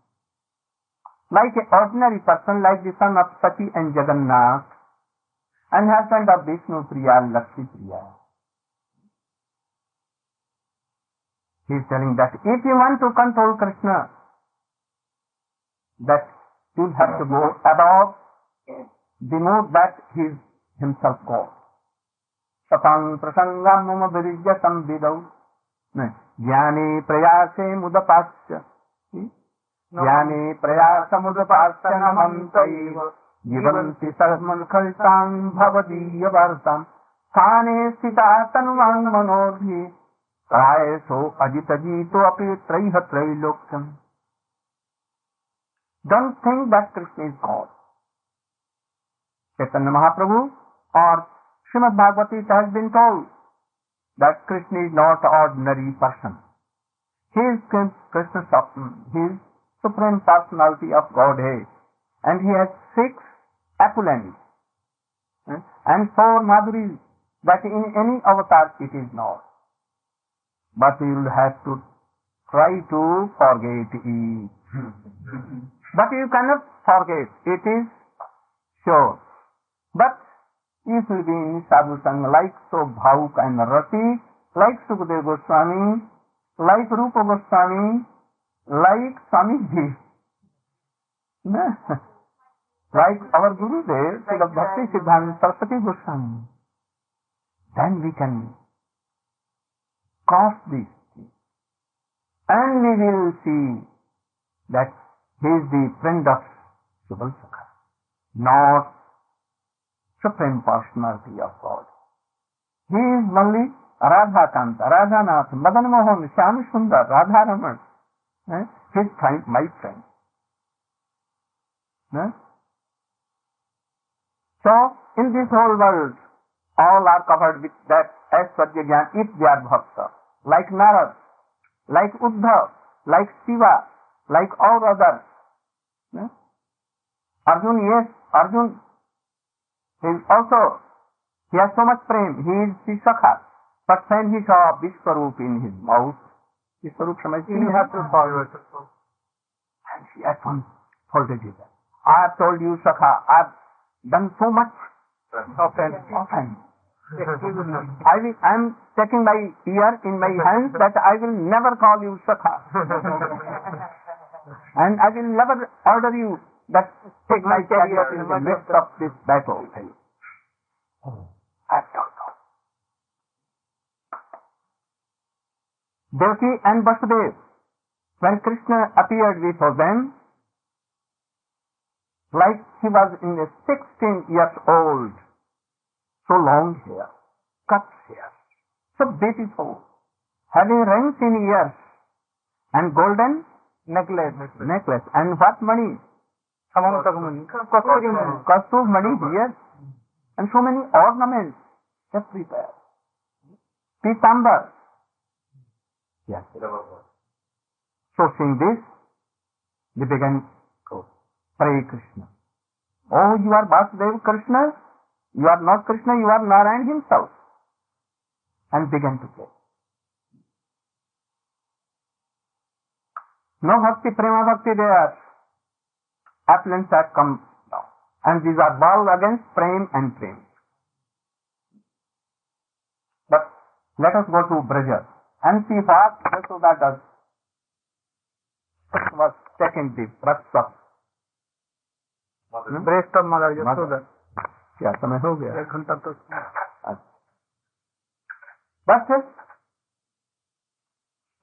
like an ordinary person, like the son of Sati and Jagannath, and husband of Vishnu Priya and Lakshmi Priya. He is telling that if you want to control Krishna, that you have to go above the mode that he is himself God. Satang prasangam mama virijya samvidau jnane prayase mudapasya jnane prayasa mudapasya namantaiva jivanti sarman khalitam bhavadiya vartam thane sita tanuvang manodhi prayeso ajitajito api traiha trailokam. Don't think that Krishna is God. Chaitanya Mahaprabhu or Srimad Bhagavati has been told that Krishna is not an ordinary person. He is Krishna, he is Supreme Personality of Godhead, and he has 6 opulence and 4 madhuris that in any avatar it is not. But you will have to try to forget it. But you cannot forget, it is sure. But if you be in sadhu sangha like so Bhauk and Rasi, like Sukadeva Goswami, like Rupa Goswami, like Swamiji, like our Guru there, Srila Bhakti Siddhanta Saraswati Goswami, then we can cross this thing. And we will see that he is the friend of Subal Sakha, not Supreme Personality of God. He is only Radha Kanta, Radhanath, Madan Mohan, Shyam Sundar, Radha Raman. His friend, my friend. So, in this whole world, all are covered with that Aishwarya Jnana if they are Bhakta. Like Narad, like Uddhav, like Shiva, like all others. Arjun, yes, Arjun, he has so much prem, he is the Sakha. But when he saw Vishwarup in his mouth, Vishwarup Shamaj, he has to follow it. And she at once folded it. I have told you, Sakha, I have done so much offense. I am taking my ear in my hands that I will never call you Sakha. And I will never order you that take my chariot in the midst of this battle. I don't know. Devaki and Vasudev, when Krishna appeared before them, like he was in a 16 years old, so long hair, cut hair, so beautiful, having rings in ears and golden necklace, and what money? Kaustubh money here, and so many ornaments everywhere. Pitambar. Yes. So seeing this, they began to pray Krishna. Oh, you are Vasudeva Krishna, you are not Krishna, you are Narayan himself. And began to pray. No bhakti, prema bhakti there. Affluence have come down. And these are all against prem and prem. But let us go to Braja and see what Yashoda does. First was taken the breast of Mother Yashoda. क्या समय हो गया? 1 घंटा तो. But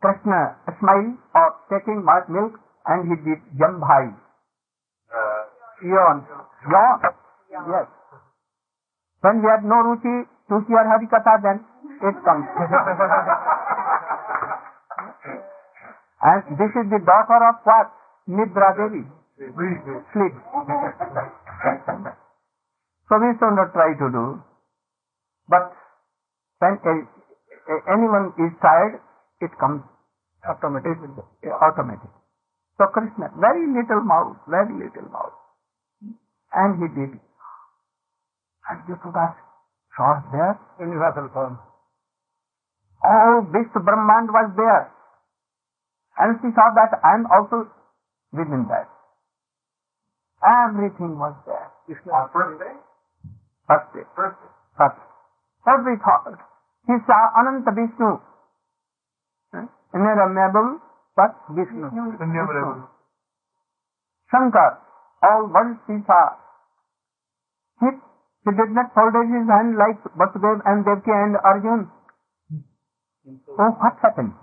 Krishna smiled or taking milk and he did Jambhai. Yawn. Yes. When we have no ruchi to hear Harikatha, then it comes. And this is the daughter of what? Nidra Devi. Sleep. So we should not try to do. But when anyone is tired, it comes automatic. So Krishna, very little mouth. And he did. And Yashoda saw there universal form. All this Brahmand was there. And she saw that I am also within that. Everything was there. First day. Every thought. He saw Ananta Vishnu. Innumerable, but Vishnu. Innumerable. Shankar. All worlds he saw. He did not fold his hand like Vasudeva and Devaki and Arjun. So what happened?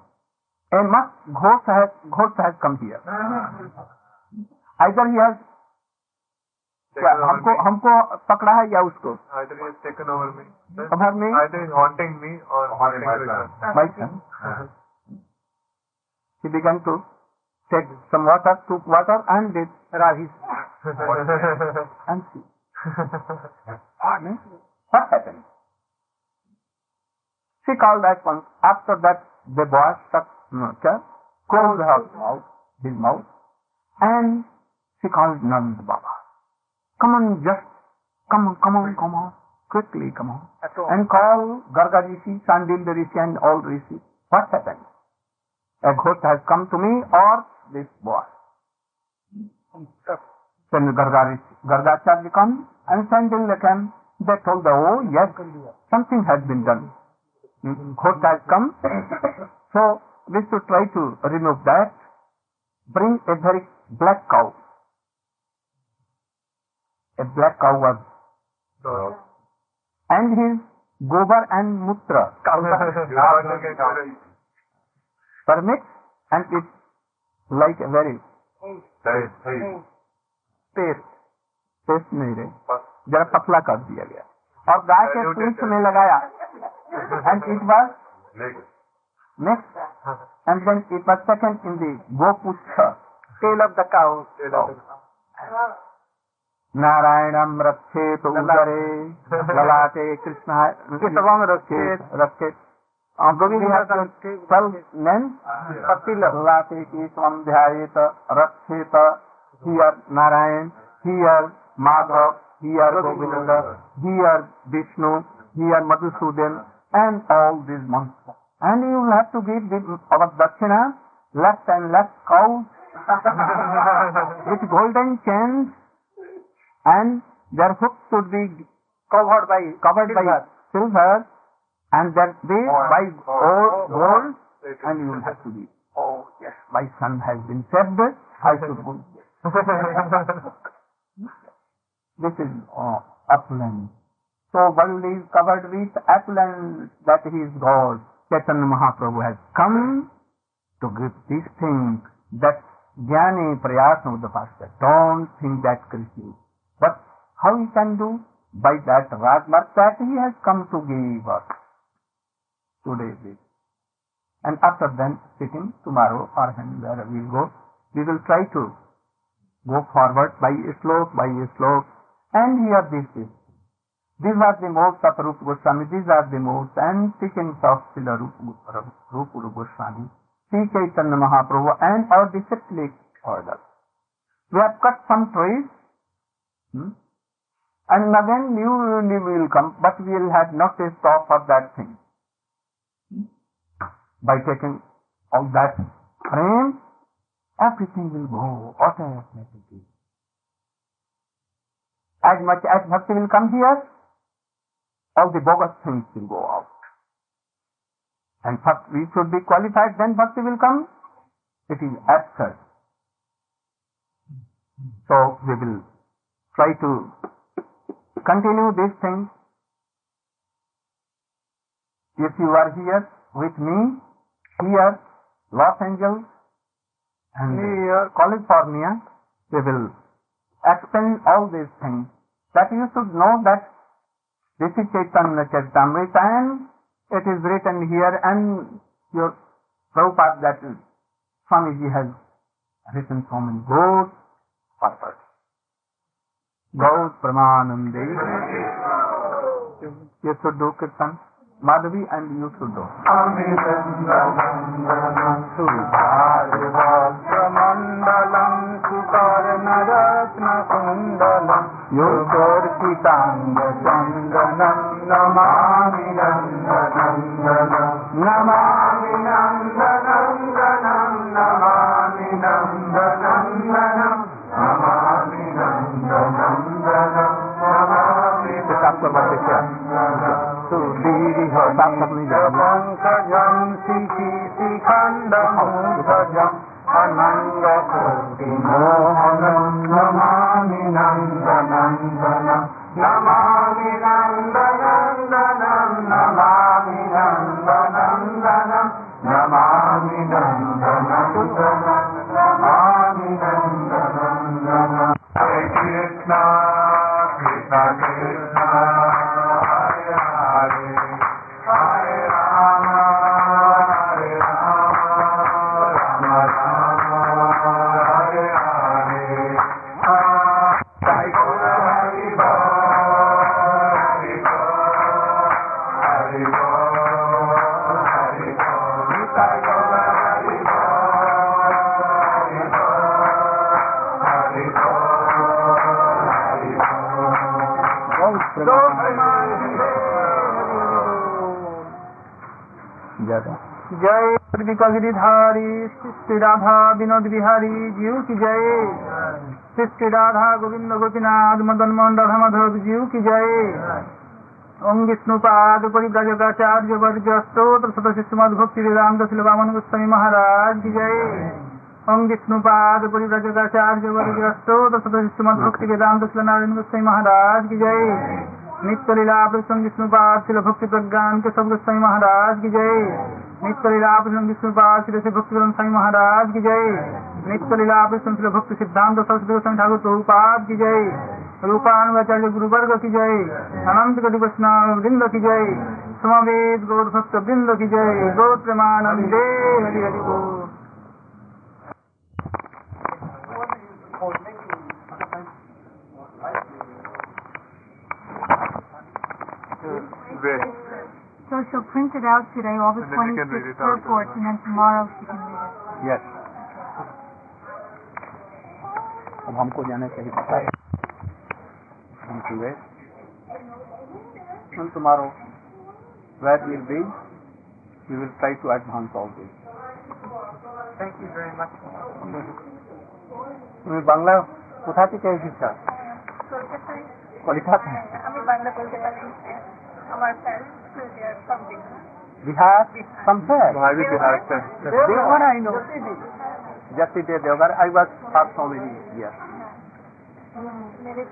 A much ghost has come here. Either he has हमको पकड़ा है या उसको? Either he has taken over me. Either he is haunting me or haunting my son. He began to take some water, took water and did Radhis. And see. What happened? She called at once. After that, the boy closed his mouth, and she called Nanda Baba. Come on, quickly come on. And call Garga Rishi, Sandilya Rishi and all Rishi. What happened? A ghost has come to me or this boy. Then Gargacharya come and Sandilya came. They told the, oh yes, something has been done. Ghost has come. So we should try to remove that. Bring a very black cow. A black cow was and his gobar and mutra permit, and it's like a very paste नहीं रहे, जरा पतला कर दिया गया और गाय के पूंछ में लगाया, and it was next, and then it was second in the gopucha, tail of the cow. नारायणम रक्षेत उदरे ललाटे Krishna रक्षेत Govind ललाटे Keshavam ध्यायेत रक्षेत. Here Narayan, here Madhav, here Govinda, here Vishnu, here Madhusudan, and all these monsters. And you will have to give our dakshina, left and left cows with golden chains, and their hooks should be covered by silver, and their base by gold, and you will have to be, oh yes, my son has been saved, I should go. This is opulence. So world is covered with opulence, that he is God. Chaitanya Mahaprabhu has come to give these things, that Jnani Prayasam of the Pastor. Don't think that Krishna. But how he can do? by that ragmark that he has come to give us today. And after then, sitting tomorrow or whenever we will go, we will try to go forward by slok and hear this. These are the modes of Rupa Goswami, these are the modes and teachings of Srila Rupa Goswami, Sri Chaitanya Mahaprabhu and our disciplic order. We have cut some trees, and again new leaf will come, but we will have not a stop for that thing. By taking all that frame, everything will go automatically. As much as bhakti will come here, all the bogus things will go out. And first we should be qualified, then bhakti will come. It is absurd. So we will try to continue these things. If you are here with me, here, Los Angeles, and here, California, we will explain all these things. That you should know that this is Chaitanya Charitamrita and it is written here, and your Prabhupada, that Swamiji has written so many good purpose. Gaura Purnima. You should do Kirtan, Madhavi, and you should do. Mandalam Sukarnaratna Kundalam Yogar Kitanga Chandanam Namami Nandanam Namami Nandanam Namami Nandanam Namami Nandanam Namami Nandanam Sudhiri Hotam Pankajam Siki Sikhandam Mudhajam Ananga Koti Mohanam Namami Nandanandanam Namami Nandanandanam Namami Nandanandanam Namami Nandanandanam Namami Nandanandanam Hare Krishna Krishna Krishna Hare Hare Hare Rama Hare Rama जय कृतिका गिरिधारी श्री राधा विनोद बिहारी जीव की जय। श्री राधा गोविंद गोपीनाथ मदन मोहन राधा माधव जीव की जय। ओम विष्णुपाद परिव्राजकाचार्य वर्ग स्तोत्र सतशिष्टमद भक्ति वेदांत शिलवामन गोस्वामी महाराज की जय। ओम विष्णुपाद परिव्राजकाचार्य वर्ग स्तोत्र सतशिष्टमद भक्ति वेदांत शिलनारायण गोस्वामी महाराज की जय। नित्य लीला प्रसंग विष्णुपाद शिल भक्ति प्रज्ञान के सब गोस्वामी महाराज की जय। नित्य लीला प्रसंग विष्णुपाद शिल से भक्ति स्वामी महाराज की जय। नित्य लीला प्रसंग शिल भक्ति सिद्धांत सरस्वती गोस्वामी ठाकुर प्रभुपाद की जय। रूपानुगाचार्य गुरुवर्ग की जय। अनंत कोटि वैष्णव वृंद की जय। समवेत गौर भक्त वृंद की जय। गौर प्रेमानंदे हरि हरि बोल। So she'll print it out today, all the 26 purports, and then tomorrow she can read it. Yes. अब हमको जाना चाहिए पता है हम सुबह and tomorrow where we'll be, we will try to advance all this. Thank you very much. তুমি বাংলা কোথা থেকে এসেছো? কলকাতা। আমি বাংলা বলতে পারি। আমার parents they are from Bihar. From where? Bihar. Deoghar, I know. Just it Deoghar. I was for so many years. मेरे ये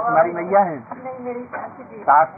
तुम्हारी मैया है? नहीं, मेरी सास जी। सास।